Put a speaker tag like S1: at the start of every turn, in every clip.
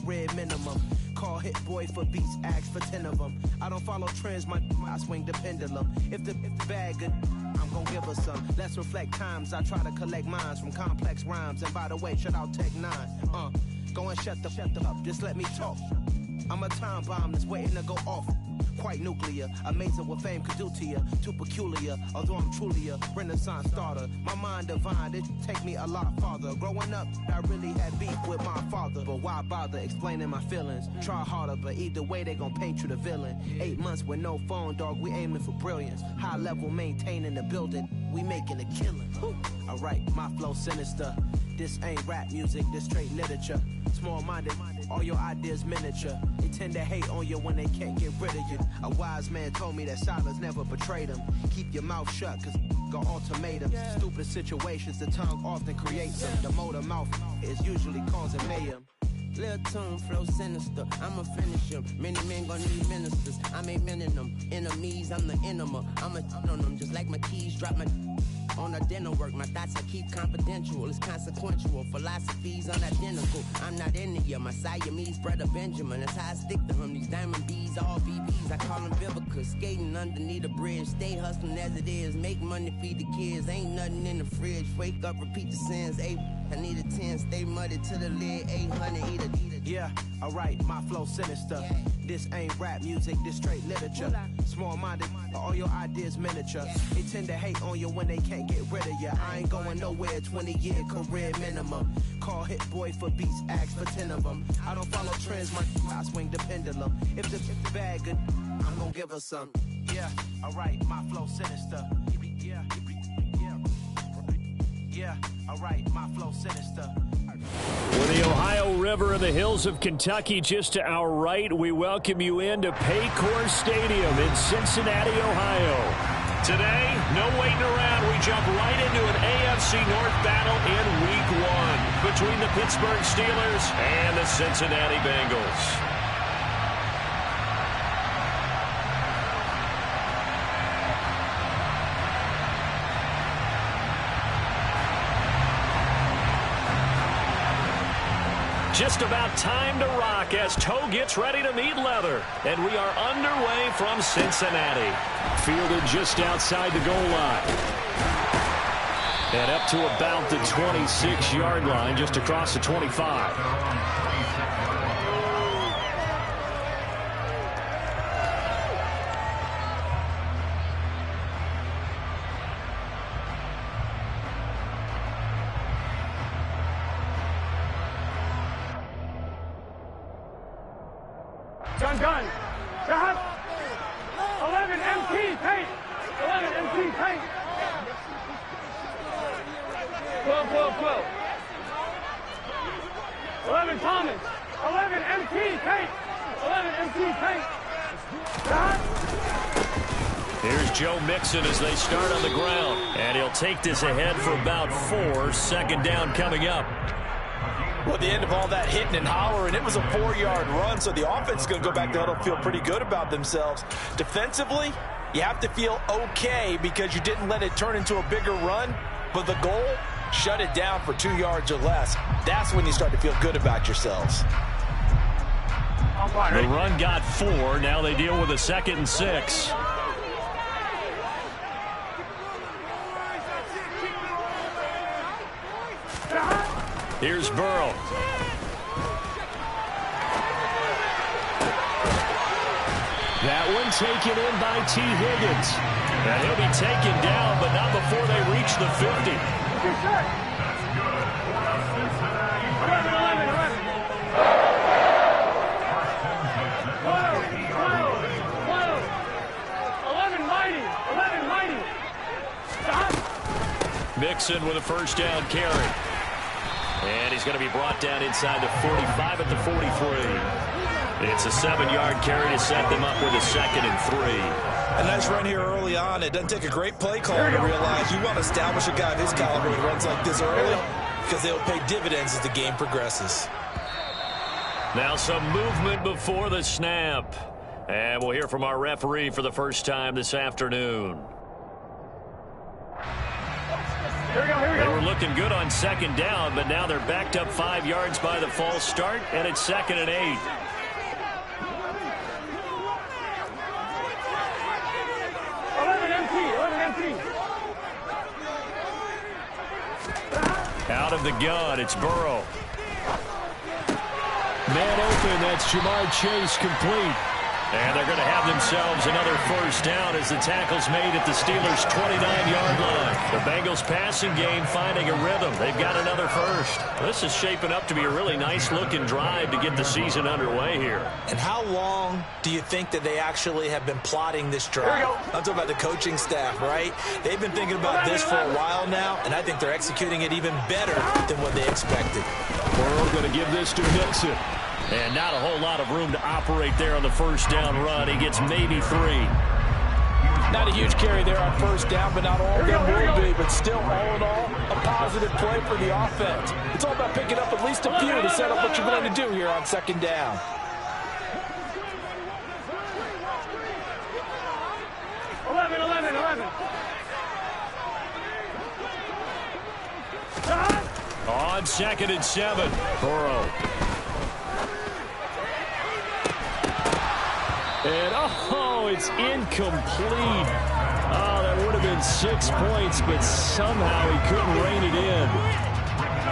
S1: career minimum. Call hit boy for beats, ask for 10 of them. I don't follow trends, I swing the pendulum. If the bag good, I'm gon' give her some. Let's reflect times, I try to collect minds from complex rhymes. And by the way, shout out Tech 9. Go and shut the up, just let me talk. I'm a time bomb that's waiting to go off. Quite nuclear, amazing what fame could do to you. Too peculiar, although I'm truly a renaissance starter. My mind divine, it take me a lot farther. Growing up, I really had beef with my father. But why bother explaining my feelings? Try harder, but either way they gon' paint you the villain. 8 months with no phone, dog, we aiming for brilliance. High level maintaining the building, we making a killing. Alright, my flow sinister. This ain't rap music, this straight literature. Small-minded, all your ideas miniature. They tend to hate on you when they can't get rid of you. A wise man told me that silence never betrayed him. Keep your mouth shut, cause got ultimatums. Stupid situations, the tongue often creates them. The motor mouth is usually causing mayhem.
S2: Lil' tune, flow sinister, I'ma finish him. Many men gon' need ministers, I'm a men in them. Enemies, I'm the enema. I'ma on them, just like my keys, drop my on a dinner work. My thoughts I keep confidential, it's consequential. Philosophies unidentical, I'm not in it, yeah. My Siamese brother Benjamin, that's how I stick to him. These diamond bees, all BBs, I call them Vivica. Skating underneath a bridge, stay hustling as it is. Make money, feed the kids, ain't nothing in the fridge. Wake up, repeat the sins, I need a 10, stay muddy to the lid, 800, eat a.
S1: Yeah, alright, my flow sinister. This ain't rap music, this straight literature. Small-minded, all your ideas miniature. They tend to hate on you when they can't get rid of you. I ain't going nowhere, 20-year career minimum. Call hit boy for beats, ask for 10 of them. I don't follow trends, I swing the pendulum. If the bag good, I'm gon' give her some. Yeah, alright, my flow sinister. Yeah, alright, my flow sinister.
S3: With the Ohio River and the hills of Kentucky just to our right, we welcome you into Paycor Stadium in Cincinnati, Ohio. Today, no waiting around. We jump right into an AFC North battle in Week 1 between the Pittsburgh Steelers and the Cincinnati Bengals. Just about time to rock as toe gets ready to meet leather. And we are underway from Cincinnati. Fielded just outside the goal line. And up to about the 26-yard line, just across the 25.
S4: Gun. Shot. 11 MT paint. 11 MT paint. 12. 11 Thomas. 11 MT paint. 11 MT paint. Shot.
S3: Here's Joe Mixon as they start on the ground. And he'll take this ahead for about 4. Second down coming up.
S5: Well, at the end of all that hitting and hollering, it was a 4-yard run, so the offense is going to go back to huddle, feel pretty good about themselves. Defensively, you have to feel okay because you didn't let it turn into a bigger run, but the goal, shut it down for 2 yards or less. That's when you start to feel good about yourselves.
S3: The run got 4. Now they deal with a 2nd and 6. Here's Burrow. That one taken in by T. Higgins. And he'll be taken down, but not before they reach the 50.
S4: 11 mighty.
S3: Mixon with a first down carry. And he's going to be brought down inside the 45 at the 43. It's a 7-yard carry to set them up with a 2nd and 3.
S5: A nice run here early on. It doesn't take a great play caller to realize you want to establish a guy of his caliber who runs like this early because they'll pay dividends as the game progresses.
S3: Now some movement before the snap. And we'll hear from our referee for the first time this afternoon.
S4: Here we go.
S3: They were looking good on second down, but now they're backed up 5 yards by the false start, and it's 2nd and 8. Out of the gun, it's Burrow. Man open, that's Jamar Chase complete. And they're going to have themselves another first down as the tackle's made at the Steelers' 29-yard line. The Bengals passing game finding a rhythm. They've got another first. This is shaping up to be a really nice-looking drive to get the season underway here.
S5: And how long do you think that they actually have been plotting this drive? I'm talking about the coaching staff, right? They've been thinking about this for a while now, and I think they're executing it even better than what they expected.
S3: Burrow going to give this to Nixon. And not a whole lot of room to operate there on the first down run. He gets maybe 3.
S5: Not a huge carry there on first down, but not all of them will be. But still, all in all, a positive play for the offense. It's all about picking up at least a few to set up what you're going to do here on second down.
S3: On 2nd and 7, Burrow. And, oh, it's incomplete. Oh, that would have been 6 points, but somehow he couldn't rein it in.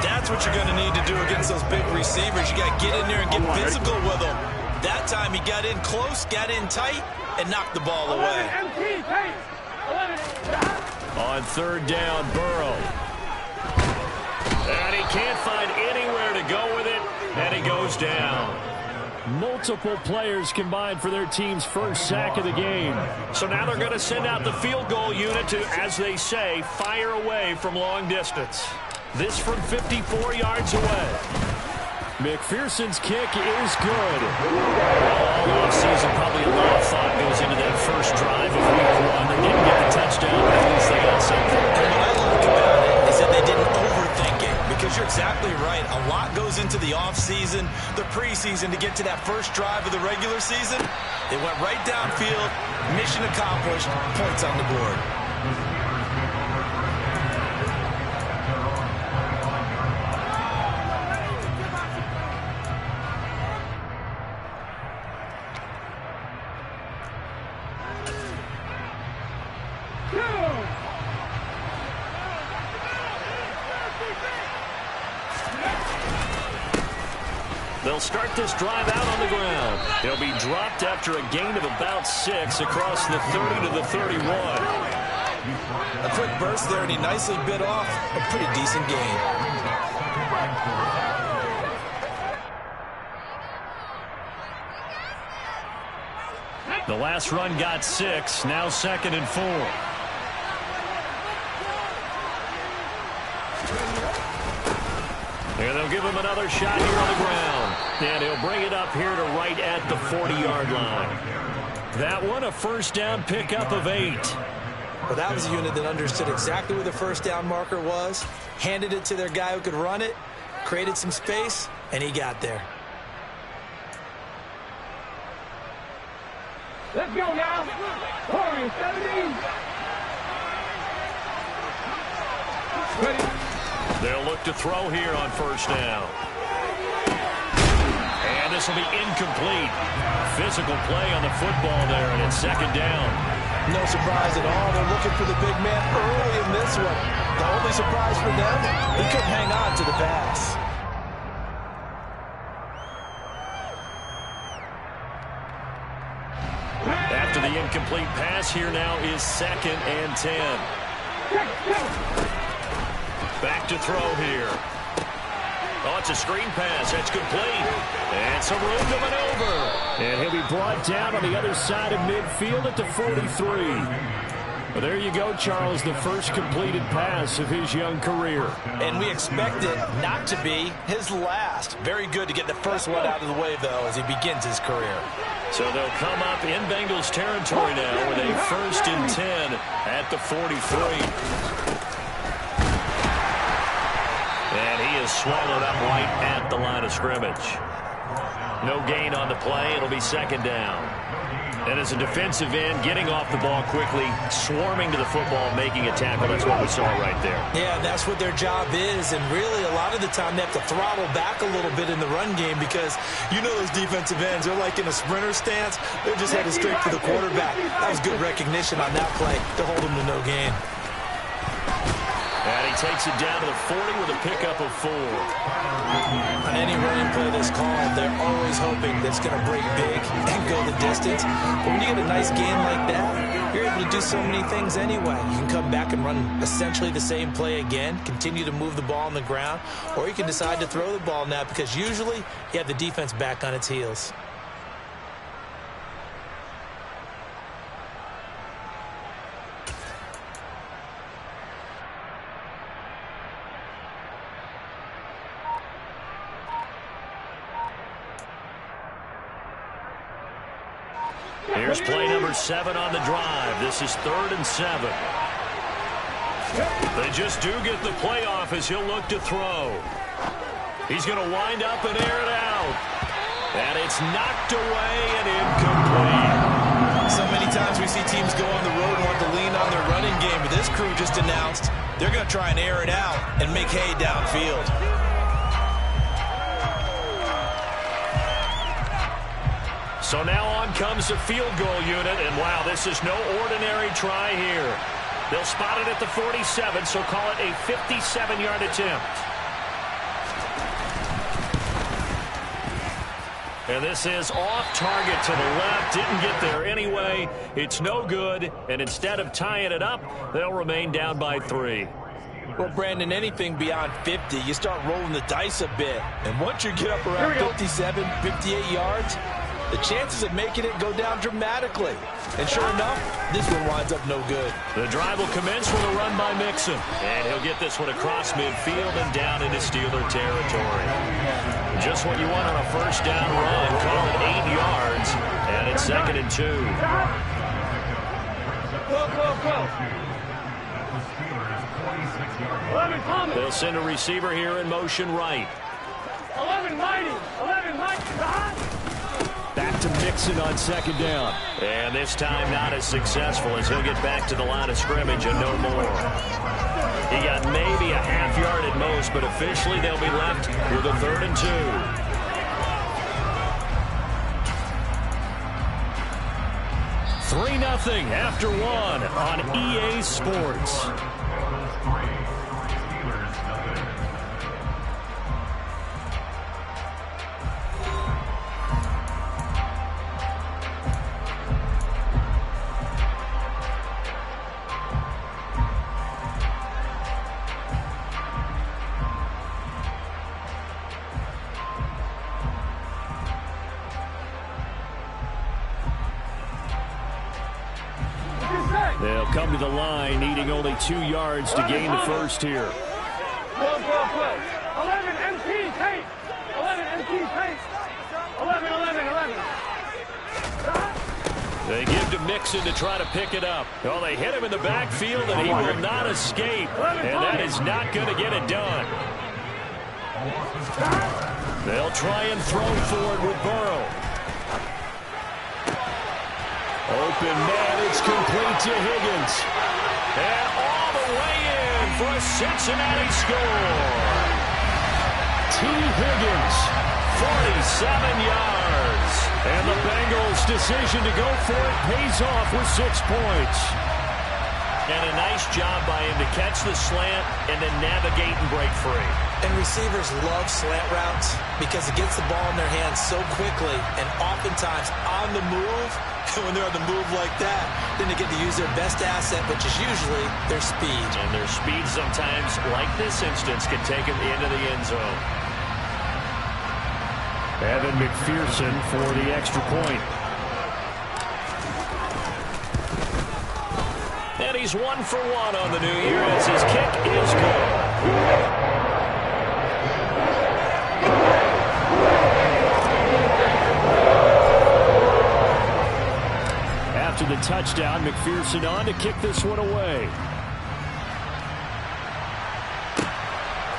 S5: That's what you're going to need to do against those big receivers. You got to get in there and get physical with them. That time he got in close, got in tight, and knocked the ball away.
S3: On 3rd down, Burrow. And he can't find anywhere to go with it, and he goes down. Multiple players combined for their team's first sack of the game. So now they're going to send out the field goal unit to, as they say, fire away from long distance. This from 54 yards away. McPherson's kick is good. All offseason, probably a lot of thought goes into that first drive of week 1. They didn't get the touchdown, but at least they got something.
S5: And what I like about it is that they didn't overthink it, because you're exactly right. A lot goes into the offseason, the preseason to get to that first drive of the regular season. They went right downfield, mission accomplished, points on the board.
S3: They'll start this drive out on the ground. He'll be dropped after a gain of about 6 across the 30 to the 31.
S5: A quick burst there, and he nicely bit off a pretty decent gain.
S3: The last run got 6, now 2nd and 4. And they'll give him another shot here on the ground. And he'll bring it up here to right at the 40-yard line. That one, a first down pickup of 8.
S5: Well, that was a unit that understood exactly where the first down marker was, handed it to their guy who could run it, created some space, and he got there.
S4: Let's go now. 17. Ready.
S3: They'll look to throw here on first down. And this will be incomplete. Physical play on the football there, and it's 2nd down.
S5: No surprise at all. They're looking for the big man early in this one. The only surprise for them, he couldn't hang on to the pass.
S3: After the incomplete pass, here now is 2nd and 10. Back to throw here. Oh, it's a screen pass. That's complete. And some room to maneuver. And he'll be brought down on the other side of midfield at the 43. Well, there you go, Charles, the first completed pass of his young career.
S5: And we expect it not to be his last. Very good to get the first one out of the way, though, as he begins his career.
S3: So they'll come up in Bengals territory now with a 1st and 10 at the 43. And he is swallowed up right at the line of scrimmage. No gain on the play. It'll be 2nd down. And as a defensive end, getting off the ball quickly, swarming to the football, making a tackle, that's what we saw right there.
S5: Yeah, that's what their job is, and really a lot of the time they have to throttle back a little bit in the run game because you know those defensive ends, they're like in a sprinter stance. They're just headed straight for the quarterback. That was good recognition on that play to hold them to no gain.
S3: And he takes it down to the 40 with a pickup of 4.
S5: On any running play that's called, they're always hoping that it's going to break big and go the distance. But when you get a nice game like that, you're able to do so many things anyway. You can come back and run essentially the same play again, continue to move the ball on the ground, or you can decide to throw the ball now because usually you have the defense back on its heels.
S3: Here's play number 7 on the drive. This is 3rd and 7. They just do get the playoff as he'll look to throw. He's going to wind up and air it out. And it's knocked away and incomplete.
S5: So many times we see teams go on the road and want to lean on their running game, but this crew just announced they're going to try and air it out and make hay downfield.
S3: So now on comes the field goal unit, and wow, this is no ordinary try here. They'll spot it at the 47, so call it a 57-yard attempt. And this is off target to the left, didn't get there anyway. It's no good, and instead of tying it up, they'll remain down by 3.
S5: Well, Brandon, anything beyond 50, you start rolling the dice a bit. And once you get up around 57, 58 yards, the chances of making it go down dramatically. And sure enough, this one winds up no good.
S3: The drive will commence with a run by Mixon. And he'll get this one across midfield and down into Steeler territory. Just what you want on a first down run. Call it 8 yards. And it's 2nd and 2. They'll send a receiver here in motion right.
S4: 11 mighty.
S3: Back to Mixon on 2nd down. And this time not as successful as he'll get back to the line of scrimmage and no more. He got maybe a half yard at most, but officially they'll be left with a 3rd and 2. 3-0 after 1 on EA Sports. They'll come to the line, needing only 2 yards to gain the first here.
S4: 11 MT tape. 11 MT tape. 11.
S3: They give to Mixon to try to pick it up. Well, they hit him in the backfield, and he will not escape. And that is not going to get it done. They'll try and throw forward with Burrow. Open man, it's complete to Higgins. And all the way in for a Cincinnati score. T. Higgins, 47 yards. And the Bengals' decision to go for it pays off with 6 points. And a nice job by him to catch the slant and then navigate and break free.
S5: And receivers love slant routes because it gets the ball in their hands so quickly and oftentimes on the move. And when they're on the move like that, then they get to use their best asset, which is usually their speed.
S3: And their speed sometimes, like this instance, can take them into the end zone. Evan McPherson for the extra point. And he's 1 for 1 on the new year as his kick is good. After the touchdown, McPherson on to kick this one away.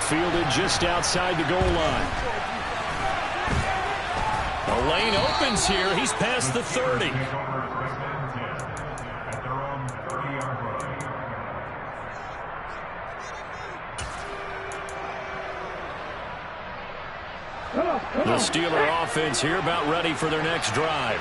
S3: Fielded just outside the goal line. The lane opens here. He's past the 30. The Steeler offense here about ready for their next drive.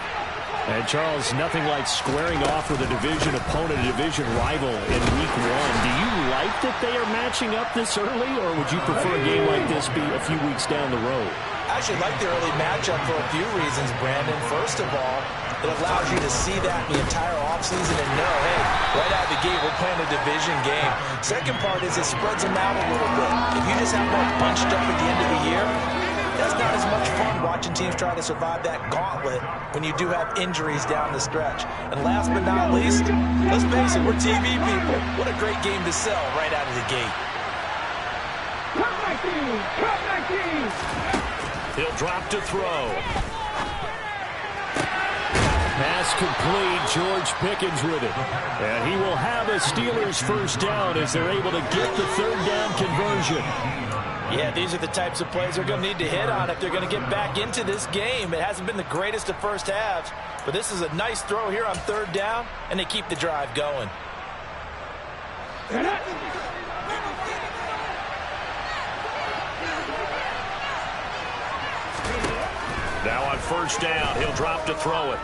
S3: And, Charles, nothing like squaring off with a division opponent, a division rival in Week 1. Do you like that they are matching up this early, or would you prefer a game like this be a few weeks down the road?
S5: I actually like the early matchup for a few reasons, Brandon. First of all, it allows you to see that the entire offseason and know, hey, right out of the gate, we're playing a division game. Second part is it spreads them out a little bit. If you just have them bunched up at the end of the year, that's not as much fun watching teams try to survive that gauntlet when you do have injuries down the stretch. And last but not least, let's face it, we're TV people. What a great game to sell right out of the gate.
S3: He'll drop to throw. Pass complete. George Pickens with it. And he will have a Steelers first down as they're able to get the third down conversion.
S5: Yeah, these are the types of plays they're going to need to hit on if they're going to get back into this game. It hasn't been the greatest of first halves, but this is a nice throw here on third down, and they keep the drive going.
S3: Now on first down, he'll drop to throw it.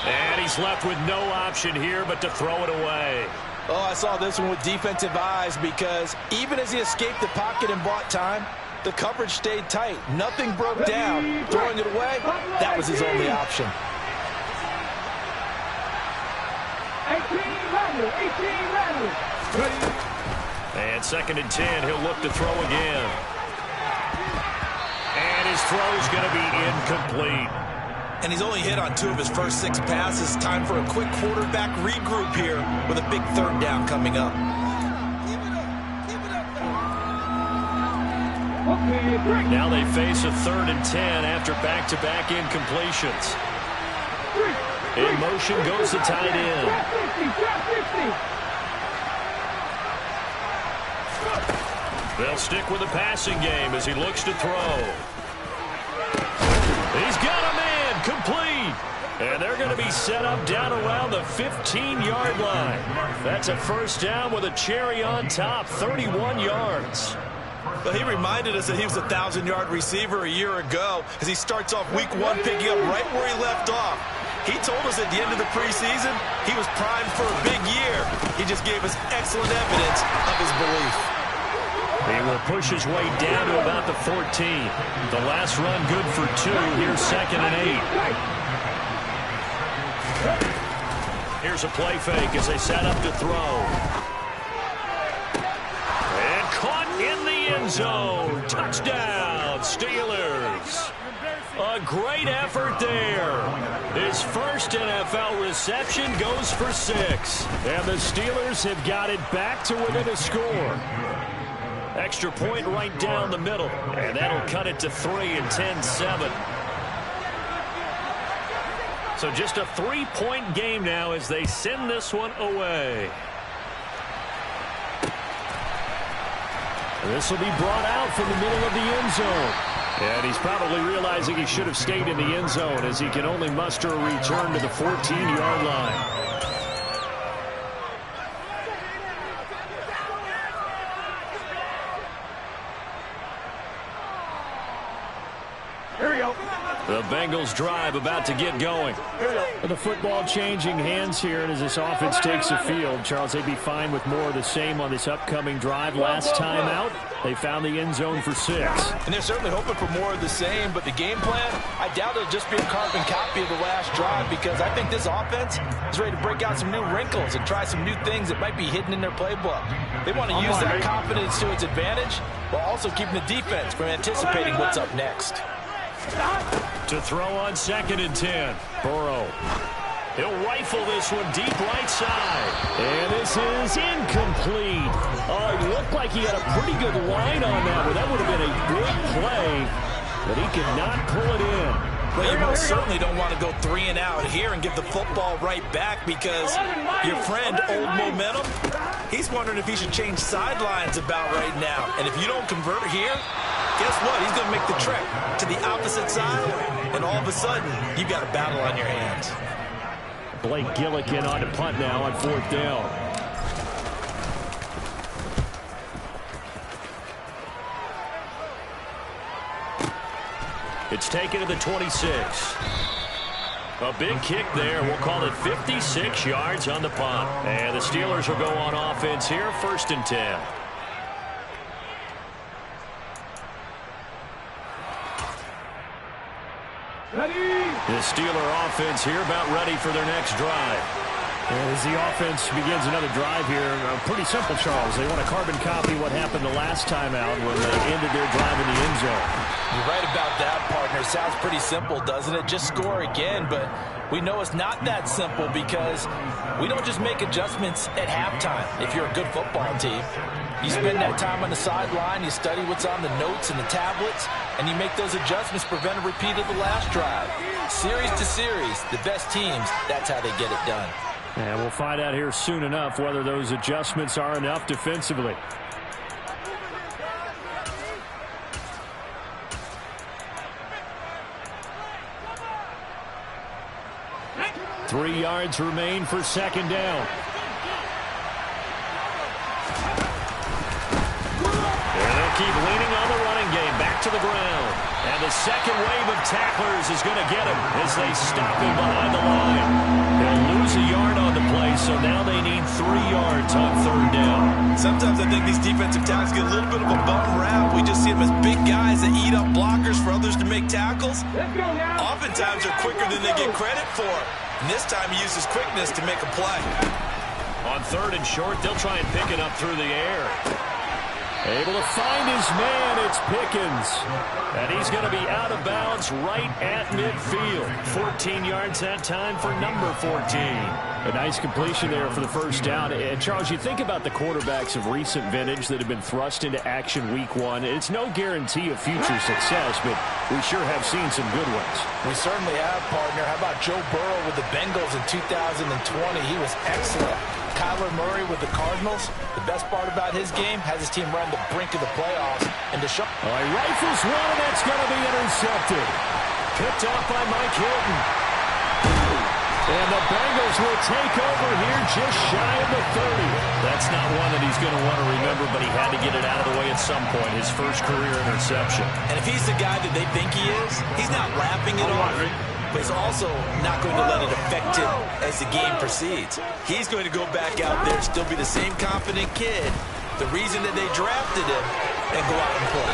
S3: And he's left with no option here but to throw it away.
S5: Oh, I saw this one with defensive eyes because even as he escaped the pocket and bought time, the coverage stayed tight. Nothing broke down. Throwing it away, that was his only option.
S4: 18
S3: And 2nd and 10, he'll look to throw again. And his throw's going to be incomplete.
S5: And he's only hit on 2 of his first 6 passes. Time for a quick quarterback regroup here with a big third down coming up.
S3: Now they face a 3rd and 10 after back-to-back incompletions. In motion goes the tight end. They'll stick with the passing game as he looks to throw. He's got a man. Complete. And they're going to be set up down around the 15-yard line. That's a first down with a cherry on top, 31 yards.
S5: Well, he reminded us that he was a 1,000-yard receiver a year ago as he starts off Week 1 picking up right where he left off. He told us at the end of the preseason he was primed for a big year. He just gave us excellent evidence of his belief.
S3: He will push his way down to about the 14. The last run good for 2. Here's 2nd and 8. Here's a play fake as they set up to throw. And caught in the end zone. Touchdown, Steelers. A great effort there. His first NFL reception goes for 6. And the Steelers have got it back to within a score. Extra point right down the middle. And that'll cut it to 3 and 10-7. So just a 3-point game now as they send this one away. This will be brought out from the middle of the end zone. And he's probably realizing he should have stayed in the end zone as he can only muster a return to the 14-yard line. The Bengals drive about to get going. The football changing hands here, and as this offense takes the field, Charles, they'd be fine with more of the same on this upcoming drive. Last time out, they found the end zone for 6.
S5: And they're certainly hoping for more of the same, but the game plan, I doubt it'll just be a carbon copy of the last drive because I think this offense is ready to break out some new wrinkles and try some new things that might be hidden in their playbook. They want to use that confidence to its advantage while also keeping the defense from anticipating what's up next.
S3: To throw on 2nd and 10. Burrow. He'll rifle this one deep right side. And this is incomplete. Oh, it looked like he had a pretty good line on that one. That would have been a big play, but he could not pull it in.
S5: Well, you most certainly don't want to go 3 and out here and give the football right back because your friend, Old Momentum, he's wondering if he should change sidelines about right now. And if you don't convert here, guess what? He's going to make the trek to the opposite side, and all of a sudden, you've got a battle on your hands.
S3: Blake Gillikin on to punt now on 4th down. It's taken to the 26. A big kick there. We'll call it 56 yards on the punt. And the Steelers will go on offense here, 1st and 10. The Steeler offense here about ready for their next drive.
S6: As the offense begins another drive here, pretty simple, Charles. They want to carbon copy what happened the last time out when they ended their drive in the end zone.
S5: You're right about that, partner. Sounds pretty simple, doesn't it? Just score again, but we know it's not that simple because we don't just make adjustments at halftime if you're a good football team. You spend that time on the sideline, you study what's on the notes and the tablets, and you make those adjustments, prevent a repeat of the last drive. Series to series, the best teams, that's how they get it done.
S3: And we'll find out here soon enough whether those adjustments are enough defensively. Three yards remain for 2nd down. And they'll keep leaning on the running game. Back to the ground. And the second wave of tacklers is going to get him as they stop him behind the line. They'll lose a yard on the play, so now they need 3 yards on 3rd down.
S5: Sometimes I think these defensive tackles get a little bit of a bum rap. We just see them as big guys that eat up blockers for others to make tackles. Oftentimes they're quicker than they get credit for. And this time he uses quickness to make a play.
S3: On 3rd and short, they'll try and pick it up through the air. Able to find his man, it's Pickens. And he's going to be out of bounds right at midfield. 14 yards that time for number 14. A nice completion there for the 1st down. And Charles, you think about the quarterbacks of recent vintage that have been thrust into action week 1. It's no guarantee of future success, but we sure have seen some good ones.
S5: We certainly have, partner. How about Joe Burrow with the Bengals in 2020? He was excellent. Kyler Murray with the Cardinals. The best part about his game, has his team run the brink of the playoffs. And Deshaun.
S3: Oh, he rifles one, and that's going to be intercepted. Picked off by Mike Hilton. And the Bengals will take over here just shy of the 30. That's not one that he's going to want to remember, but he had to get it out of the way at some point. His first career interception.
S5: And if he's the guy that they think he is, he's not laughing it off. But he's also not going to let it affect him as the game proceeds. He's going to go back out there, still be the same confident kid, the reason that they drafted him, and go out and play.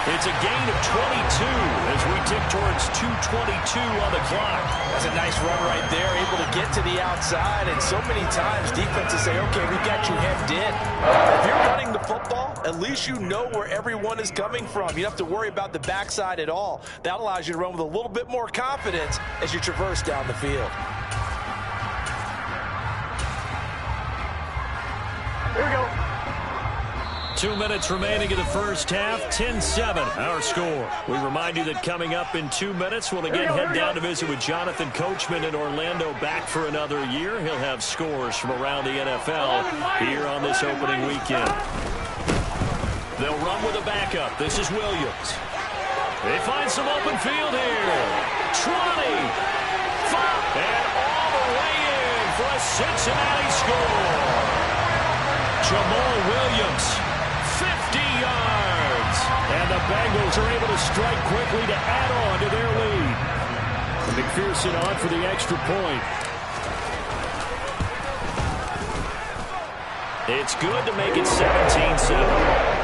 S3: It's a gain of 22 as we tick towards 2:22 on the clock.
S5: That's a nice run right there, able to get to the outside, and so many times defenses say, okay, we got you hemmed in. If you're running the football, at least you know where everyone is coming from. You don't have to worry about the backside at all. That allows you to run with a little bit more confidence as you traverse down the field.
S4: Here we go.
S3: 2 minutes remaining in the 1st half, 10-7 our score. We remind you that coming up in 2 minutes, we'll again head down to visit with Jonathan Coachman in Orlando, back for another year. He'll have scores from around the NFL here on this opening weekend. They'll run with a backup. This is Williams. They find some open field here. 20, 5, and all the way in for a Cincinnati score. Jamal Williams, 50 yards. And the Bengals are able to strike quickly to add on to their lead. And McPherson on for the extra point. It's good to make it 17-7.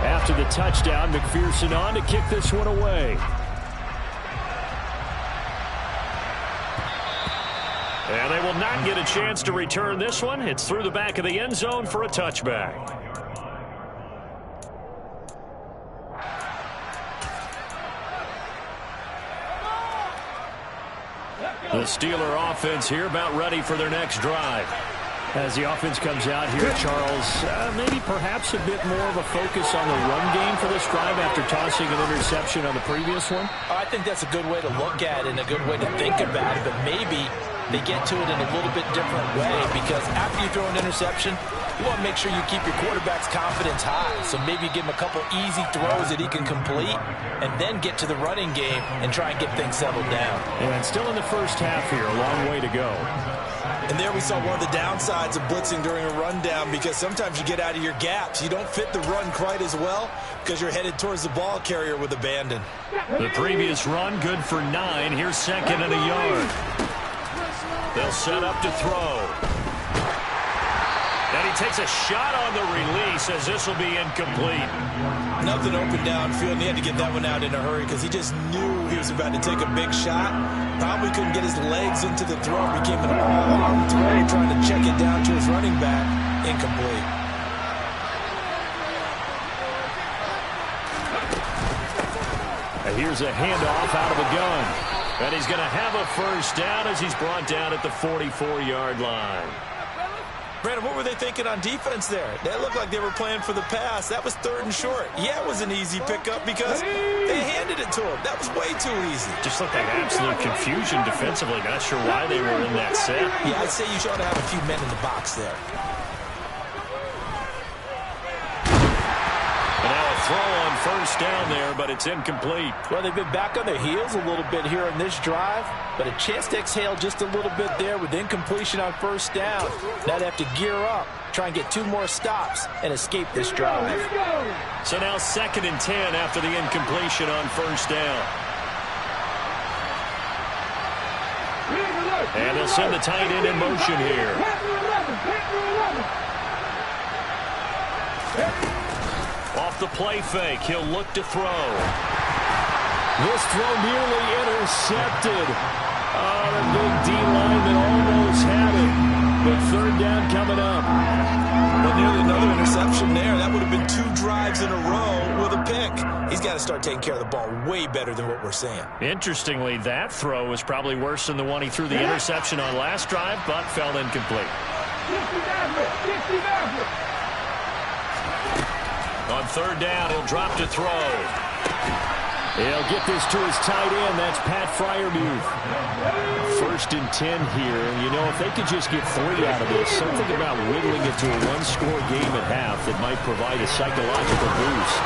S3: After the touchdown, McPherson on to kick this one away. And they will not get a chance to return this one. It's through the back of the end zone for a touchback. The Steeler offense here about ready for their next drive. As the offense comes out here, Charles, maybe perhaps a bit more of a focus on the run game for this drive after tossing an interception on the previous one?
S5: I think that's a good way to look at it and a good way to think about it, but maybe they get to it in a little bit different way because after you throw an interception, you want to make sure you keep your quarterback's confidence high. So maybe give him a couple easy throws that he can complete and then get to the running game and try and get things settled down.
S3: And still in the first half here, a long way to go.
S5: And there we saw one of the downsides of blitzing during a rundown, because sometimes you get out of your gaps. You don't fit the run quite as well because you're headed towards the ball carrier with abandon.
S3: The previous run, good for 9. Here's 2nd and a yard. They'll set up to throw. And he takes a shot on the release as this will be incomplete.
S5: Nothing open downfield, and he had to get that one out in a hurry because he just knew he was about to take a big shot. Probably couldn't get his legs into the throw. Became an all-arm throw, trying to check it down to his running back. Incomplete.
S3: And here's a handoff out of the gun. And he's going to have a first down as he's brought down at the 44-yard line.
S5: Brandon, what were they thinking on defense there? They looked like they were playing for the pass. That was 3rd and short. Yeah, it was an easy pickup because they handed it to him. That was way too easy.
S3: Just looked like absolute confusion defensively. Not sure why they were in that set.
S5: Yeah, I'd say you ought to have a few men in the box there.
S3: And now a throw on first down there, but it's incomplete.
S5: Well, they've been back on their heels a little bit here in this drive, but a chance to exhale just a little bit there with incompletion on first down. Now they have to gear up, try and get 2 more stops, and escape this drive.
S3: So now 2nd and 10 after the incompletion on first down. And they'll send the tight end in motion here. Off the play fake, he'll look to throw. This throw nearly intercepted. Oh, the big D-line that almost had it. But 3rd down coming up.
S5: Well, nearly another interception there. That would have been 2 drives in a row with a pick. He's got to start taking care of the ball way better than what we're seeing. Interestingly, that throw was probably worse than the one he threw the interception on last drive, but fell incomplete.
S3: On 3rd down, he'll drop to throw. He'll get this to his tight end. That's Pat Freiermuth. 1st and 10 here. And, you know, if they could just get 3 out of this, something about whittling it to a 1-score game at half that might provide a psychological boost.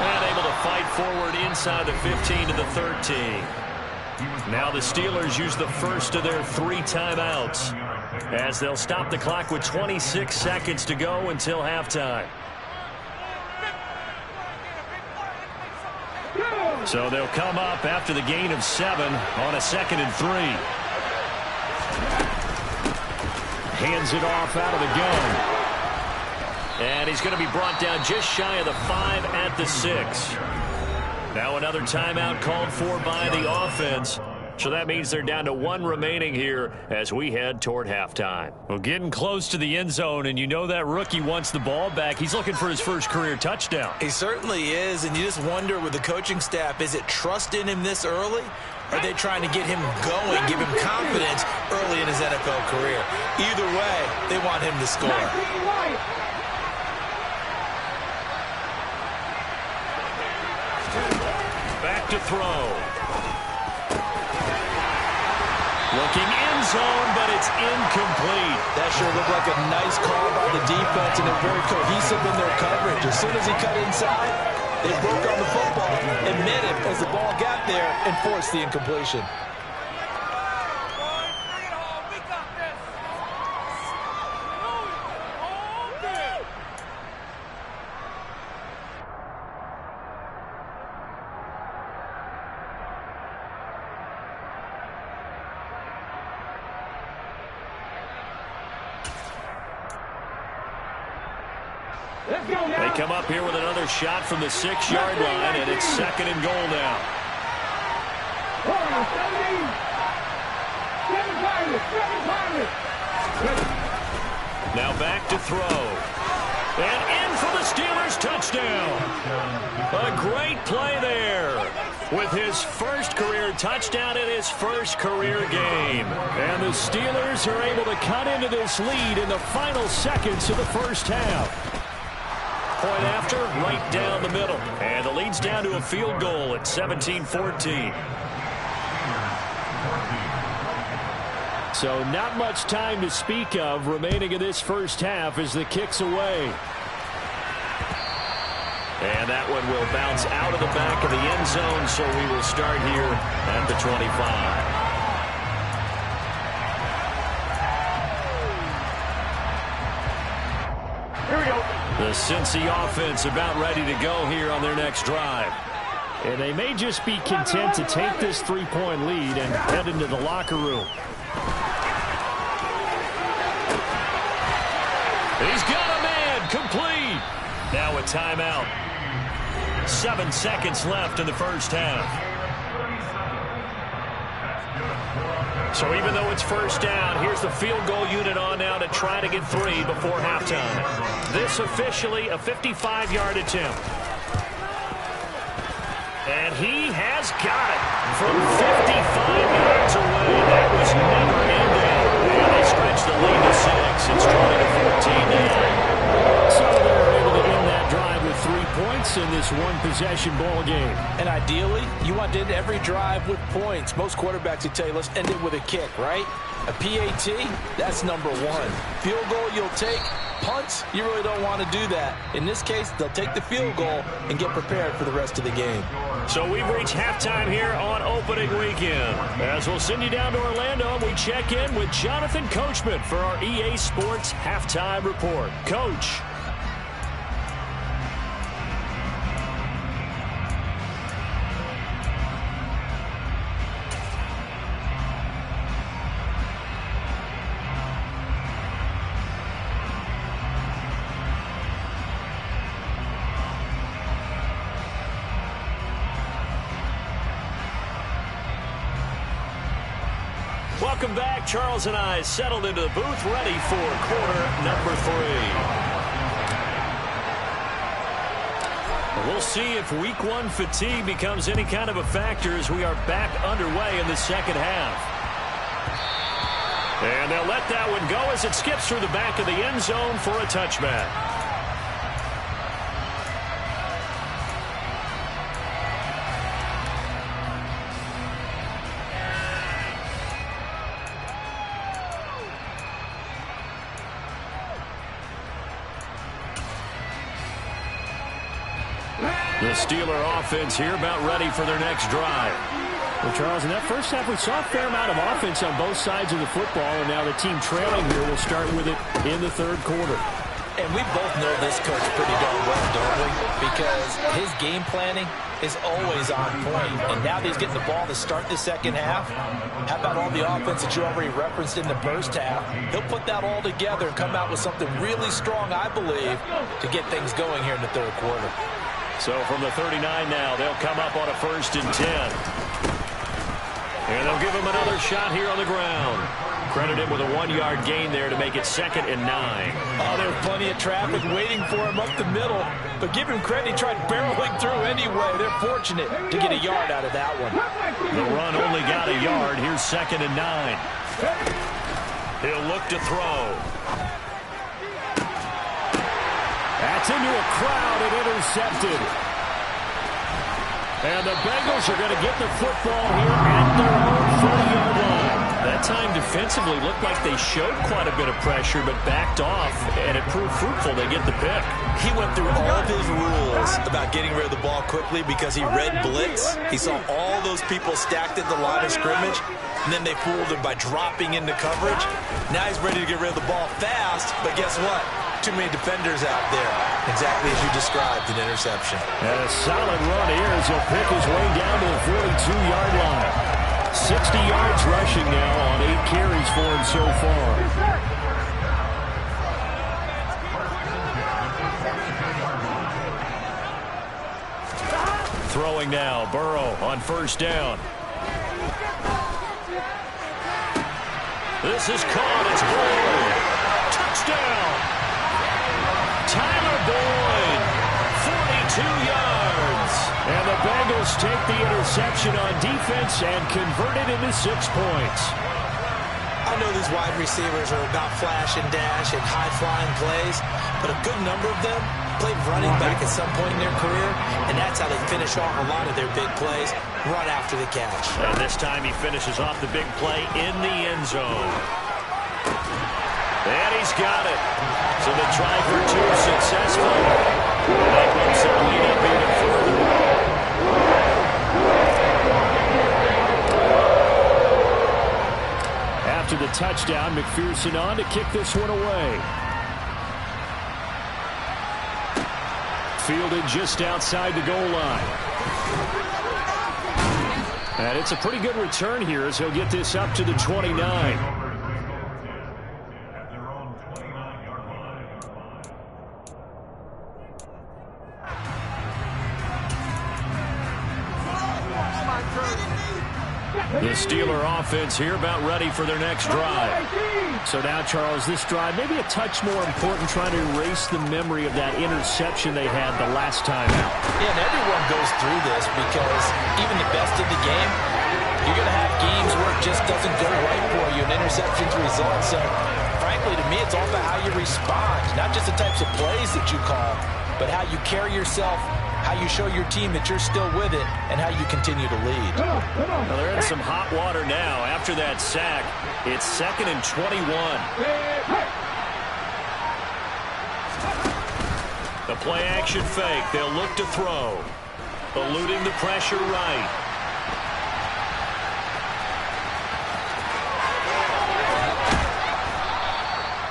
S3: And able to fight forward inside the 15 to the 13. Now the Steelers use the first of their 3 timeouts as they'll stop the clock with 26 seconds to go until halftime. So they'll come up after the gain of 7 on a 2nd and 3. Hands it off out of the gun. And he's going to be brought down just shy of the 5 at the 6. Now another timeout called for by the offense. So that means they're down to 1 remaining here as we head toward halftime. Well, getting close to the end zone, and you know that rookie wants the ball back. He's looking for his first career touchdown.
S5: He certainly is, and you just wonder with the coaching staff, is it trust in him this early? Or are they trying to get him going, give him confidence early in his NFL career? Either way, they want him to score.
S3: Back to throw. Looking end zone, but it's incomplete.
S5: That sure looked like a nice call by the defense, and they're very cohesive in their coverage. As soon as he cut inside, they broke on the football and met him as the ball got there and forced the incompletion.
S3: They come up here with another shot from the 6-yard line, and it's 2nd and goal now. Now back to throw. And in for the Steelers touchdown. A great play there with his first career touchdown in his first career game. And the Steelers are able to cut into this lead in the final seconds of the first half. Point after, right down the middle. And the lead's down to a field goal at 17-14. So not much time to speak of remaining in this first half as the kick's away. And that one will bounce out of the back of the end zone, so we will start here at the 25. The Cincy offense about ready to go here on their next drive.
S6: And they may just be content to take this 3-point lead and head into the locker room.
S3: He's got a man complete. Now a timeout. 7 seconds left in the first half. So even though it's first down, here's the field goal unit on now to try to get 3 before halftime. This officially a 55-yard attempt. And he has got it from 55 yards away. That was never ending. And they stretch the lead to 6. It's 20-14 now.
S6: So they're able to end that drive with 3 points in this one-possession ball game.
S5: And ideally, you want to end every drive with points. Most quarterbacks would tell you, let's end it with a kick, right? A PAT, that's number 1. Field goal you'll take. Punts, you really don't want to do that. In this case, they'll take the field goal and get prepared for the rest of the game.
S3: So we've reached halftime here on opening weekend. As we'll send you down to Orlando, we check in with Jonathan Coachman for our EA Sports Halftime Report. Coach. Welcome back. Charles and I settled into the booth, ready for quarter number 3. We'll see if week 1 fatigue becomes any kind of a factor as we are back underway in the second half. And they'll let that one go as it skips through the back of the end zone for a touchback. The Steeler offense here about ready for their next drive.
S6: Well, Charles, in that first half, we saw a fair amount of offense on both sides of the football, and now the team trailing here will start with it in the third quarter.
S5: And we both know this coach pretty darn well, don't we? Because his game planning is always on point. And now that he's getting the ball to start the second half, how about all the offense that you already referenced in the first half? He'll put that all together and come out with something really strong, I believe, to get things going here in the third quarter.
S3: So from the 39 now, they'll come up on a 1st and 10. And they'll give him another shot here on the ground. Credit him with a 1-yard gain there to make it 2nd and 9.
S5: Oh, there's plenty of traffic waiting for him up the middle. But give him credit, he tried barreling through anyway. They're fortunate to get a yard out of that one.
S3: The run only got a yard. Here's 2nd and 9. He'll look to throw.
S6: That's into a crowd and intercepted. And the Bengals are going to get the football here at their own 40-yard line.
S3: That time defensively looked like they showed quite a bit of pressure but backed off, and it proved fruitful. They get the pick.
S5: He went through all of his rules about getting rid of the ball quickly because he read blitz. He saw all those people stacked at the line of scrimmage, and then they fooled him by dropping into coverage. Now he's ready to get rid of the ball fast, but guess what? Too many defenders out there. Exactly as you described, an interception.
S6: And a solid run here as he'll pick his way down to the 42-yard line. 60 yards rushing now on 8 carries for him so far.
S3: Throwing now, Burrow on 1st down. This is caught. It's Boyd. Touchdown. Tyler Boyd, 42 yards.
S6: And the Bengals take the interception on defense and convert it into 6 points.
S5: I know these wide receivers are about flash and dash and high-flying plays, but a good number of them played running back at some point in their career, and that's how they finish off a lot of their big plays, run after the catch.
S3: And this time he finishes off the big play in the end zone. And he's got it. So the try for 2 successful. That moves their lead up even further.
S6: After the touchdown, McPherson on to kick this one away.
S3: fielded just outside the goal line. And it's a pretty good return here as he'll get this up to the 29. The Steeler offense here about ready for their next drive. So now, Charles, this drive maybe a touch more important, trying to erase the memory of that interception they had the last time out.
S5: Yeah, and everyone goes through this because even the best of the game, you're going to have games where it just doesn't go right for you, and interceptions result. So, frankly, to me, it's all about how you respond, not just the types of plays that you call, but how you carry yourself, how you show your team that you're still with it, and how you continue to lead.
S3: Well, they're in some hot water now. After that sack, it's 2nd and 21. The play-action fake. They'll look to throw. Eluding the pressure right.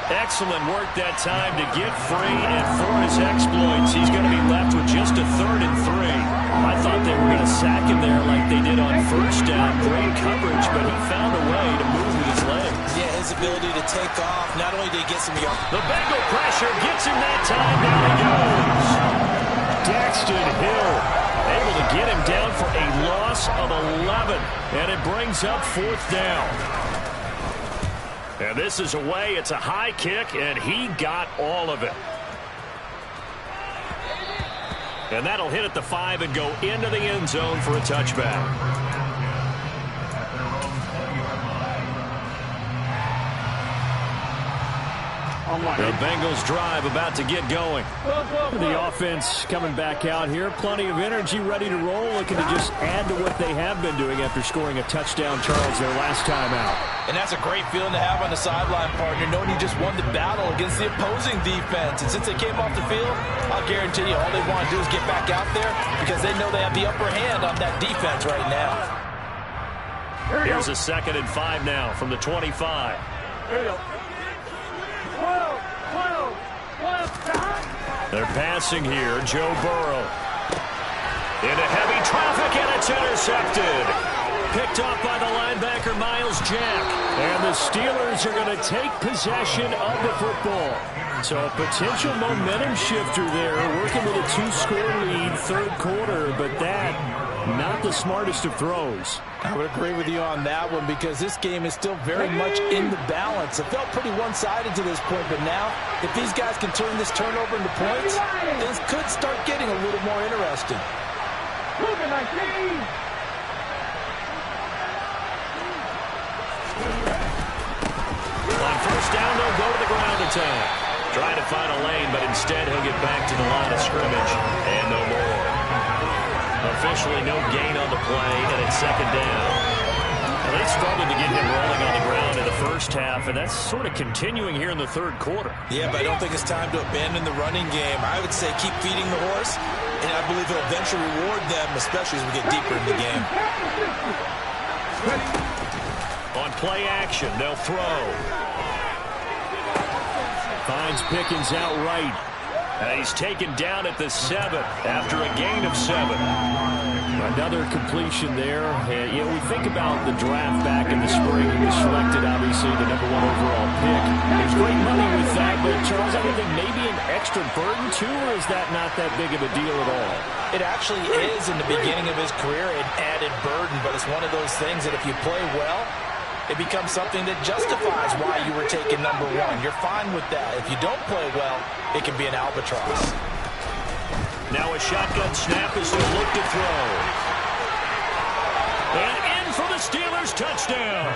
S3: Excellent work that time to get free, and for his exploits, he's going to be left with just a 3rd and 3. I thought they were going to sack him there like they did on first down. Great coverage, but he found a way to move with his legs.
S5: Yeah, his ability to take off, not only did he get some yards.
S3: The Bengal pressure gets him that time. Down he goes. Daxton Hill able to get him down for a loss of 11, and it brings up 4th down. And this is away. It's a high kick, and he got all of it. And that'll hit at the 5 and go into the end zone for a touchback. The Bengals drive about to get going. The offense coming back out here. Plenty of energy, ready to roll, looking to just add to what they have been doing after scoring a touchdown, Charles, their last time out.
S5: And that's a great feeling to have on the sideline, partner, knowing you just won the battle against the opposing defense. And since they came off the field, I'll guarantee you all they want to do is get back out there because they know they have the upper hand on that defense right now.
S3: Here's a 2nd and 5 now from the 25.
S4: Here you go.
S3: They're passing here. Joe Burrow. Into heavy traffic, and it's intercepted. Picked off by the linebacker, Miles Jack. And the Steelers are going to take possession of the football. So a potential momentum shifter there, working with a 2-score lead, 3rd quarter, but that, not the smartest of throws.
S5: I would agree with you on that one because this game is still very much in the balance. It felt pretty one-sided to this point, but now if these guys can turn this turnover into points, things could start getting a little more interesting.
S3: On first down, they'll go to the ground attack. Trying to find a lane, but instead he'll get back to the line of scrimmage and no more. Officially no gain on the play, and it's 2nd down. And they struggled to get him rolling on the ground in the first half, and that's sort of continuing here in the 3rd quarter.
S5: Yeah, but I don't think it's time to abandon the running game. I would say keep feeding the horse, and I believe it'll eventually reward them, especially as we get deeper in the game.
S3: On play action, they'll throw. Finds Pickens outright. And he's taken down at the 7 after a gain of 7. Another completion there. And, we think about the draft back in the spring. He was selected, obviously, the #1 overall pick. There's great money with that, but Charles, I think maybe an extra burden, too, or is that not that big of a deal at all?
S5: It actually is in the beginning of his career an added burden, but it's one of those things that if you play well, it becomes something that justifies why you were taken #1. You're fine with that. If you don't play well, it can be an albatross.
S3: Now a shotgun snap as they look to throw. And in for the Steelers, touchdown.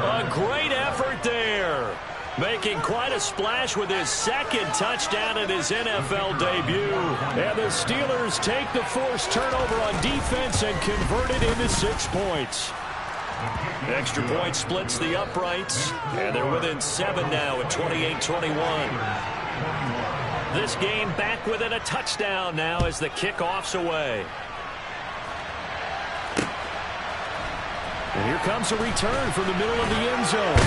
S3: A great effort there. Making quite a splash with his 2nd touchdown in his NFL debut. And the Steelers take the forced turnover on defense and convert it into 6 points. Extra point splits the uprights, and they're within 7 now at 28-21. This game back within a touchdown now as the kickoff's away. And here comes a return from the middle of the end zone.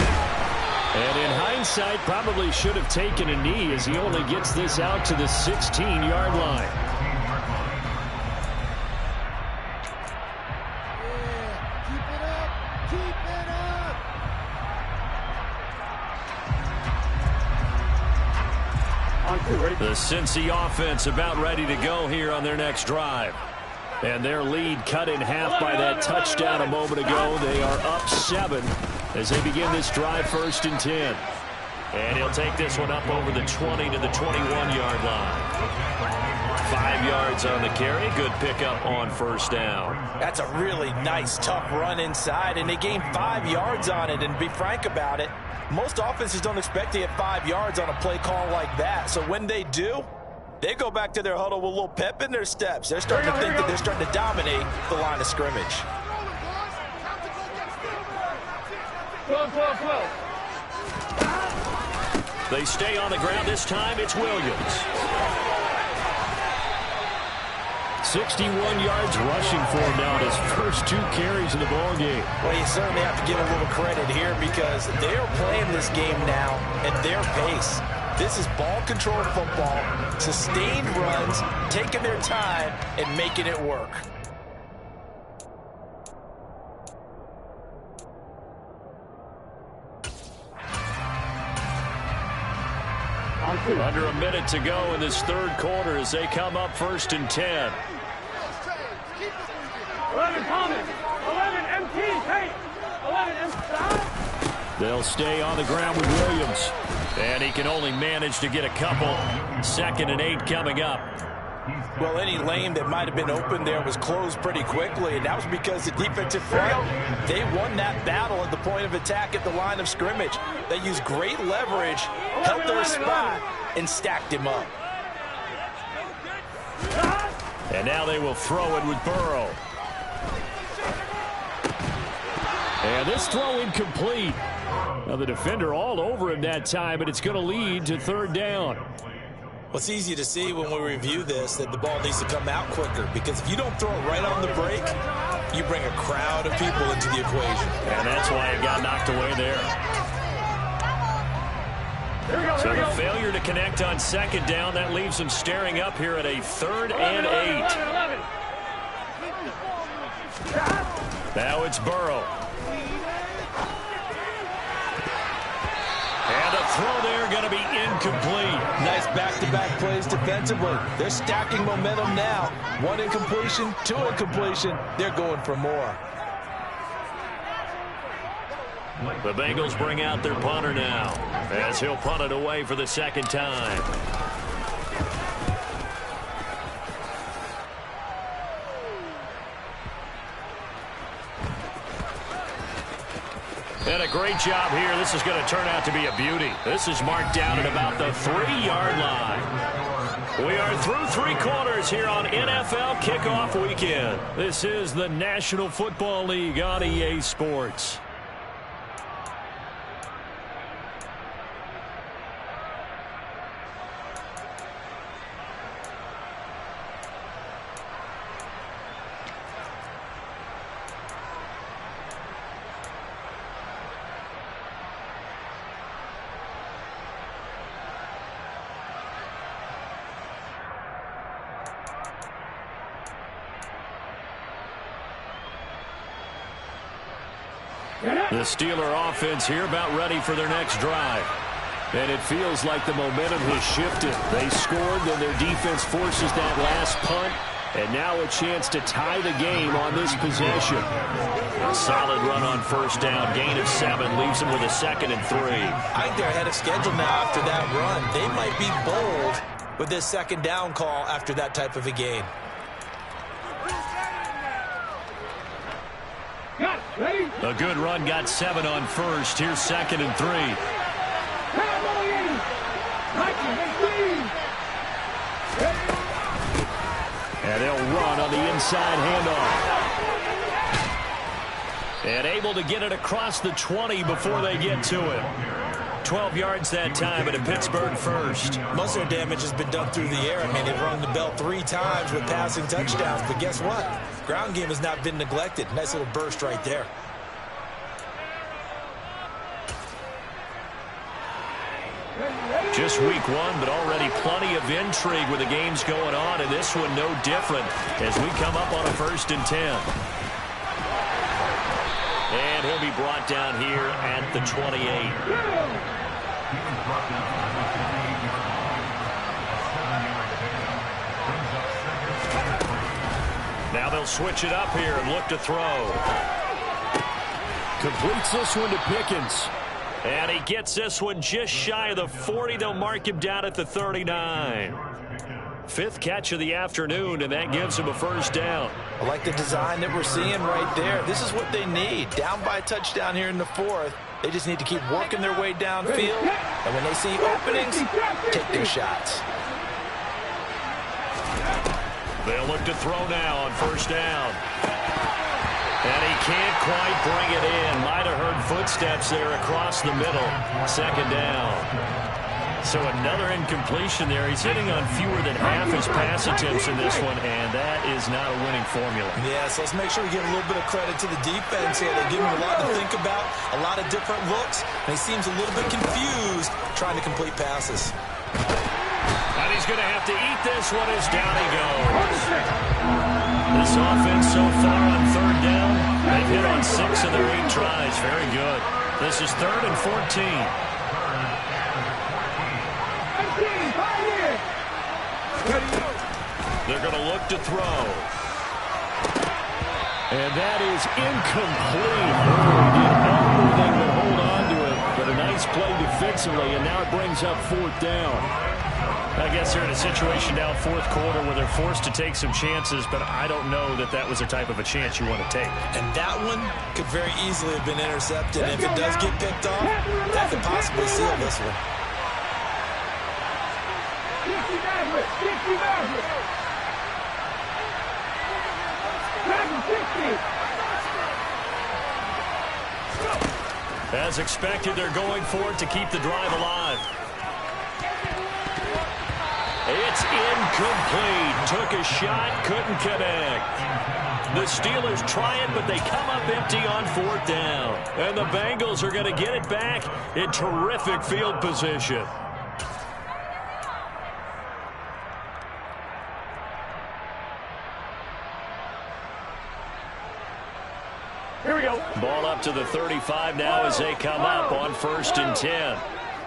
S3: And in hindsight, probably should have taken a knee as he only gets this out to the 16-yard line. The Cincy offense about ready to go here on their next drive. And their lead cut in half by that touchdown a moment ago. They are up 7 as they begin this drive, 1st and 10. And he'll take this one up over the 20 to the 21-yard line. 5 yards on the carry. Good pickup on 1st down.
S5: That's a really nice, tough run inside, and they gained 5 yards on it. And be frank about it, most offenses don't expect to get 5 yards on a play call like that. So when they do, they go back to their huddle with a little pep in their steps. They're starting to think that they're starting to dominate the line of scrimmage.
S4: 12.
S3: They stay on the ground. This time it's Williams. 61 yards rushing for him now in his first 2 carries in the ball game.
S5: Well, you certainly have to give a little credit here because they are playing this game now at their pace. This is ball control football, sustained runs, taking their time, and making it work.
S3: Under a minute to go in this 3rd quarter as they come up 1st and 10.
S4: 11 Thomas. 11 MT. Hey. 11 MT.
S3: They'll stay on the ground with Williams. And he can only manage to get a couple. 2nd and 8 coming up.
S5: Well, any lane that might have been open there was closed pretty quickly, and that was because the defensive front, they won that battle at the point of attack at the line of scrimmage. They used great leverage, held their spot, and stacked him up.
S3: And now they will throw it with Burrow. And this throw incomplete. Now the defender all over him that time, but it's going to lead to 3rd down.
S5: Well, it's easy to see when we review this that the ball needs to come out quicker, because if you don't throw it right on the break, you bring a crowd of people into the equation.
S3: And that's why it got knocked away there. So the failure to connect on 2nd down, that leaves them staring up here at a 3rd and 8. Now it's Burrow. And a throw there going to be incomplete.
S5: Nice back-to-back plays defensively. They're stacking momentum now. 1 incompletion, 2 incompletion. They're going for more.
S3: The Bengals bring out their punter now as he'll punt it away for the 2nd time. And a great job here. This is going to turn out to be a beauty. This is marked down at about the 3-yard line. We are through 3 quarters here on NFL Kickoff Weekend. This is the National Football League on EA Sports. The Steeler offense here about ready for their next drive. And it feels like the momentum has shifted. They scored, then their defense forces that last punt. And now a chance to tie the game on this possession. A solid run on 1st down. Gain of 7 leaves them with a 2nd and 3.
S5: I think they're ahead of schedule now after that run. They might be bold with this 2nd down call after that type of a gain.
S3: A good run, got 7 on 1st. Here's 2nd and 3. And they'll run on the inside handoff. And able to get it across the 20 before they get to it. 12 yards that time at a Pittsburgh first.
S5: Most of their damage has been done through the air. I mean, they've rung the bell 3 times with passing touchdowns. But guess what? Ground game has not been neglected. Nice little burst right there.
S3: Just week one, but already plenty of intrigue with the games going on, and this one no different as we come up on a 1st and 10. And he'll be brought down here at the 28. Now they'll switch it up here and look to throw. Completes this one to Pickens. And he gets this one just shy of the 40. They'll mark him down at the 39. 5th catch of the afternoon, and that gives him a 1st down.
S5: I like the design that we're seeing right there. This is what they need. Down by a touchdown here in the 4th. They just need to keep working their way downfield. And when they see openings, take their shots.
S3: They'll look to throw now on 1st down. And he can't quite bring it in. Might have heard footsteps there across the middle. 2nd down. So another incompletion there. He's hitting on fewer than half his pass attempts in this one, and that is not a winning formula.
S5: Yeah, so let's make sure we give a little bit of credit to the defense here. They give him a lot to think about, a lot of different looks, and he seems a little bit confused trying to complete passes.
S3: And he's going to have to eat this one as down he goes. This offense so far on 3rd down, they've hit on 6 of their 8 tries. Very good. This is 3rd and 14. They're going to look to throw. And that is incomplete. He did everything to hold on to it, but a nice play defensively, and now it brings up 4th down. I guess they're in a situation now, 4th quarter, where they're forced to take some chances, but I don't know that that was the type of a chance you want to take.
S5: And that one could very easily have been intercepted. And if it does get picked off, that could possibly seal this one.
S3: As expected, they're going for it to keep the drive alive. It's incomplete. Took a shot, couldn't connect. The Steelers try it, but they come up empty on 4th down. And the Bengals are going to get it back in terrific field position.
S4: Here we go.
S3: Ball up to the 35 now as they come up on 1st and 10.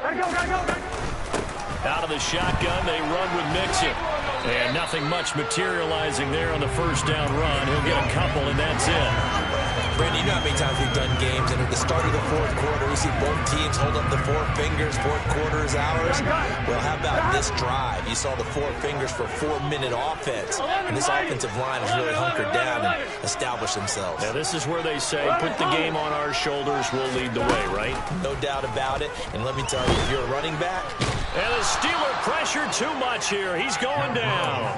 S4: Gotta go.
S3: Out of the shotgun, they run with Mixon. And nothing much materializing there on the 1st down run. He'll get a couple, and that's it.
S5: Brandon, you know how many times we've done games, and at the start of the 4th quarter, we see both teams hold up the 4 fingers. 4th quarter is ours. Well, how about this drive? You saw the 4 fingers for 4-minute offense, and this offensive line has really hunkered down and established themselves.
S3: Now, this is where they say, put the game on our shoulders, we'll lead the way, right?
S5: No doubt about it, and let me tell you, if you're a running back...
S3: And the Steeler pressure too much here. He's going down.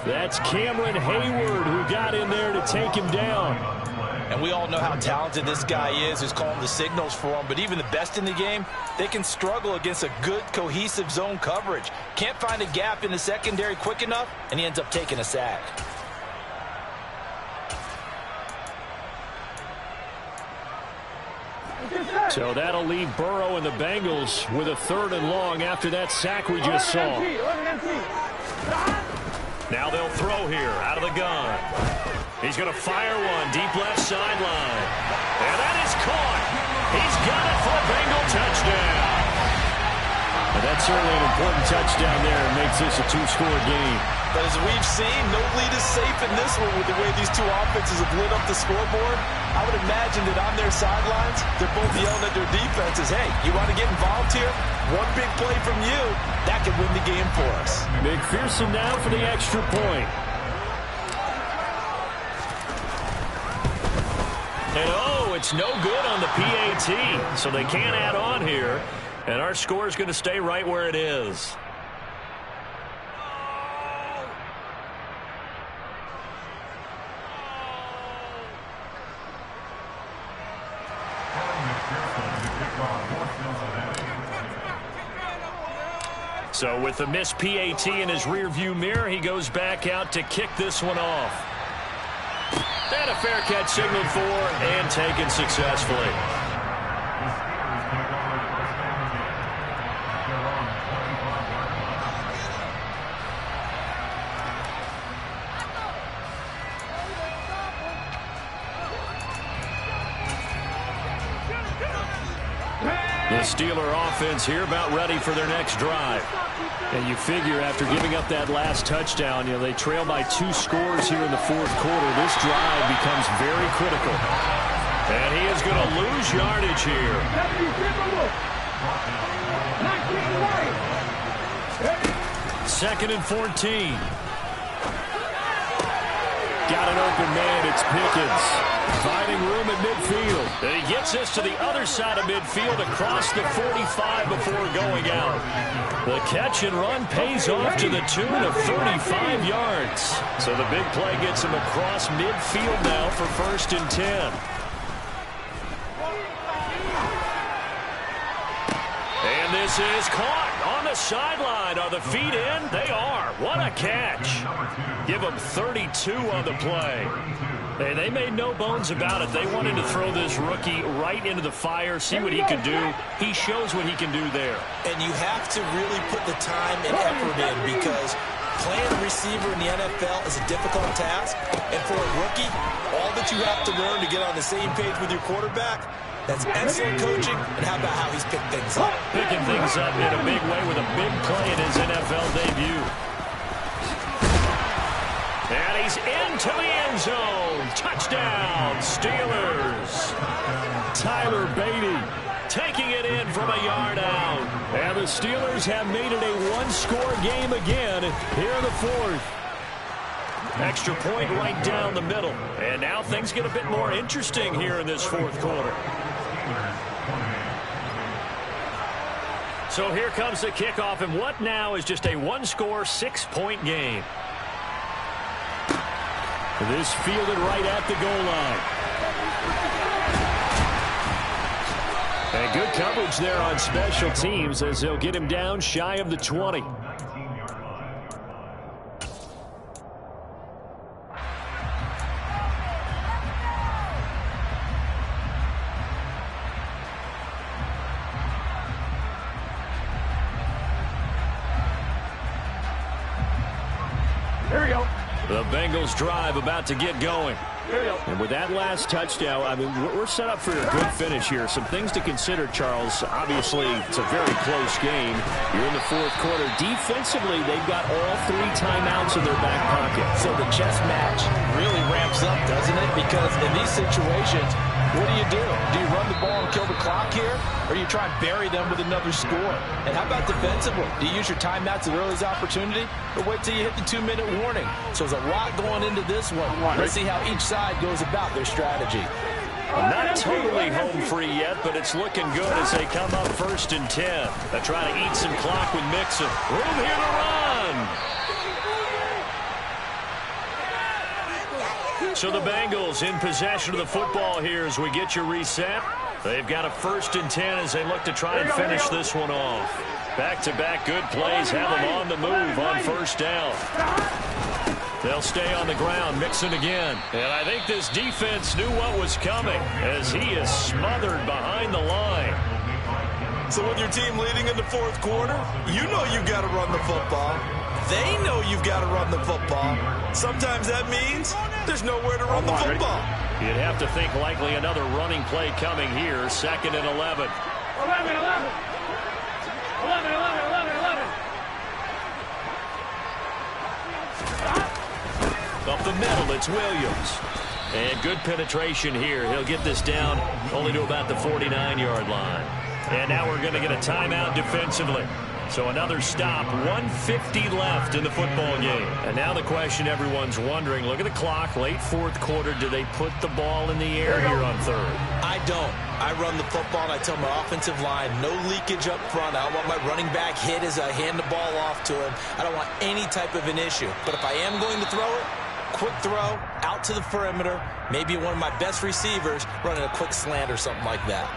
S3: That's Cameron Hayward who got in there to take him down.
S5: And we all know how talented this guy is, who's calling the signals for him. But even the best in the game, they can struggle against a good, cohesive zone coverage. Can't find a gap in the secondary quick enough, and he ends up taking a sack.
S3: So that'll leave Burrow and the Bengals with a 3rd and long after that sack we just saw. Now they'll throw here out of the gun. He's going to fire one deep left sideline. And that is caught. He's got it for a Bengal touchdown. And that's certainly an important touchdown there. It makes this a 2-score game.
S5: But as we've seen, no lead is safe in this one with the way these two offenses have lit up the scoreboard. I would imagine that on their sidelines, they're both yelling at their defenses, hey, you want to get involved here? One big play from you, that could win the game for us.
S3: McPherson now for the extra point. And oh, it's no good on the PAT, so they can't add on here. And our score is going to stay right where it is. So with the missed PAT in his rearview mirror, he goes back out to kick this one off. And a fair catch signaled for and taken successfully. The Steeler offense here about ready for their next drive. And you figure after giving up that last touchdown, they trail by 2 scores here in the fourth quarter. This drive becomes very critical. And he is going to lose yardage here. 2nd and 14. Got an open man. It's Pickens. Finding room at midfield. And he gets this to the other side of midfield across the 45 before going out. The catch and run pays off to the tune of 35 yards. So the big play gets him across midfield now for 1st and 10. And this is caught on the sideline. Are the feet in? They are. What a catch. Give them 32 on the play. Hey, they made no bones about it. They wanted to throw this rookie right into the fire, see what he could do. He shows what he can do there.
S5: And you have to really put the time and effort in because playing receiver in the NFL is a difficult task. And for a rookie, all that you have to learn to get on the same page with your quarterback, that's excellent coaching. And how about how he's picked things up?
S3: Picking things up in a big way with a big play in his NFL debut. And he's into the end zone. Touchdown, Steelers. Tyler Beatty taking it in from a yard out. And the Steelers have made it a one-score game again here in the fourth. Extra point right down the middle. And now things get a bit more interesting here in this fourth quarter. So here comes the kickoff, and what now is just a one-score, 6-point game. This fielded right at the goal line. And good coverage there on special teams as they'll get him down shy of the 20. The Bengals drive about to get going. And with that last touchdown, I mean, we're set up for a good finish here. Some things to consider, Charles. Obviously, it's a very close game. You're in the fourth quarter. Defensively, they've got all 3 timeouts in their back pocket.
S5: So the chess match really ramps up, doesn't it? Because in these situations, what do? Do you run the ball and kill the clock here? Or you try and bury them with another score? And how about defensively? Do you use your timeouts at earliest opportunity? Or wait till you hit the 2-minute warning? So there's a lot going into this one. Let's see how each side goes about their strategy.
S3: Not totally home free yet, but it's looking good as they come up 1st and 10. They try to eat some clock with Mixon. Room here to run. So the Bengals in possession of the football here as we get you reset. They've got a 1st and 10 as they look to try and finish this one off. Back-to-back good plays have them on the move on 1st down. They'll stay on the ground, Mixon again. And I think this defense knew what was coming as he is smothered behind the line.
S5: So when your team leading in the fourth quarter, you know you've got to run the football. They know you've got to run the football. Sometimes that means there's nowhere to run the football.
S3: You'd have to think likely another running play coming here. 2nd and 11.
S4: 11.
S3: Up the middle, it's Williams. And good penetration here. He'll get this down only to about the 49-yard line. And now we're going to get a timeout defensively. So another stop, 1:50 left in the football game. And now the question everyone's wondering, look at the clock, late fourth quarter, do they put the ball in the air here on 3rd?
S5: I don't. I run the football and I tell my offensive line, no leakage up front. I don't want my running back hit as I hand the ball off to him. I don't want any type of an issue. But if I am going to throw it, quick throw, out to the perimeter, maybe one of my best receivers running a quick slant or something like that.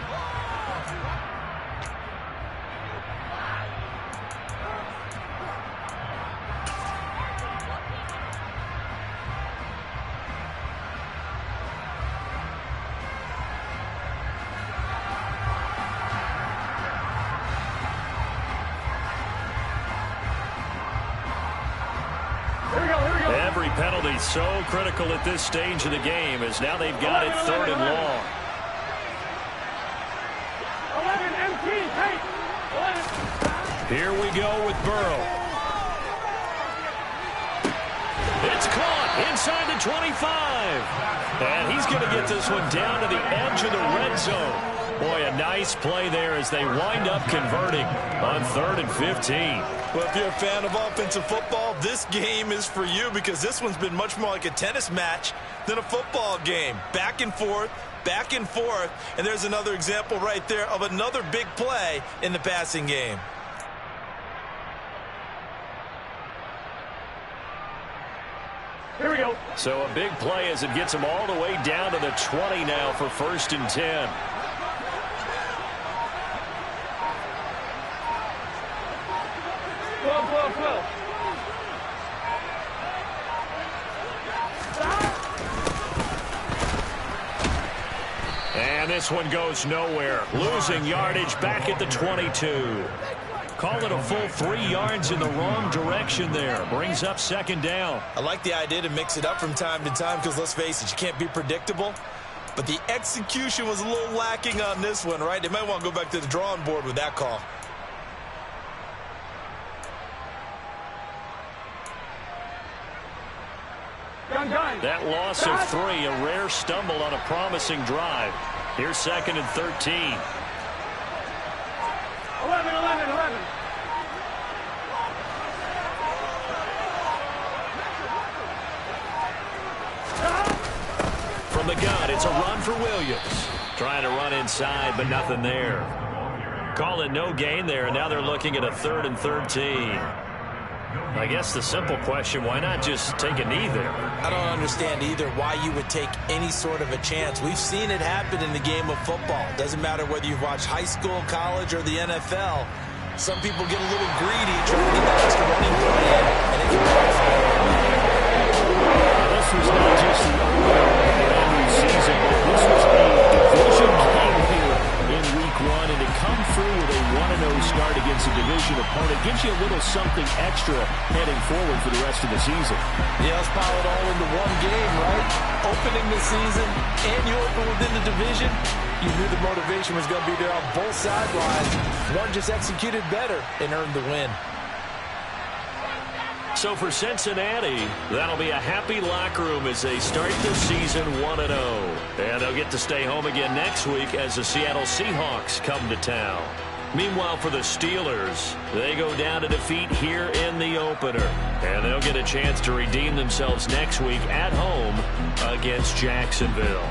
S3: Every penalty so critical at this stage of the game as now they've got it 3rd and long.
S4: 11 empty.
S3: Here we go with Burrow. It's caught inside the 25. And he's going to get this one down to the edge of the red zone. Boy, a nice play there as they wind up converting on 3rd and 15.
S5: Well, if you're a fan of offensive football, this game is for you because this one's been much more like a tennis match than a football game. Back and forth, and there's another example right there of another big play in the passing game.
S4: Here we go.
S3: So a big play as it gets them all the way down to the 20 now for 1st and 10. And this one goes nowhere. Losing yardage back at the 22. Call it a full 3 yards in the wrong direction there. Brings up 2nd down.
S5: I like the idea to mix it up from time to time because, let's face it, you can't be predictable. But the execution was a little lacking on this one, right? They might want to go back to the drawing board with that call.
S3: That loss of 3, a rare stumble on a promising drive. Here's 2nd and 13.
S4: 11.
S3: From the gun, it's a run for Williams. Trying to run inside, but nothing there. Call it no gain there, and now they're looking at a 3rd and 13. I guess the simple question, why not just take a knee there?
S5: I don't understand either why you would take any sort of a chance. We've seen it happen in the game of football. Doesn't matter whether you've watched high school, college, or the NFL. Some people get a little greedy trying to get that extra running play in, and it can backfire.
S3: This was not just the opening season. This was a division game here in Week 1, and to come through with a 1-0 start against a division opponent gives you a little something extra heading forward for the rest of the season.
S5: Yeah, let's pile it all into one game, right? Opening the season, and you open within the division. You knew the motivation was going to be there on both sidelines. One just executed better and earned the win.
S3: So for Cincinnati, that'll be a happy locker room as they start the season 1-0. And they'll get to stay home again next week as the Seattle Seahawks come to town. Meanwhile, for the Steelers, they go down to defeat here in the opener. And they'll get a chance to redeem themselves next week at home against Jacksonville.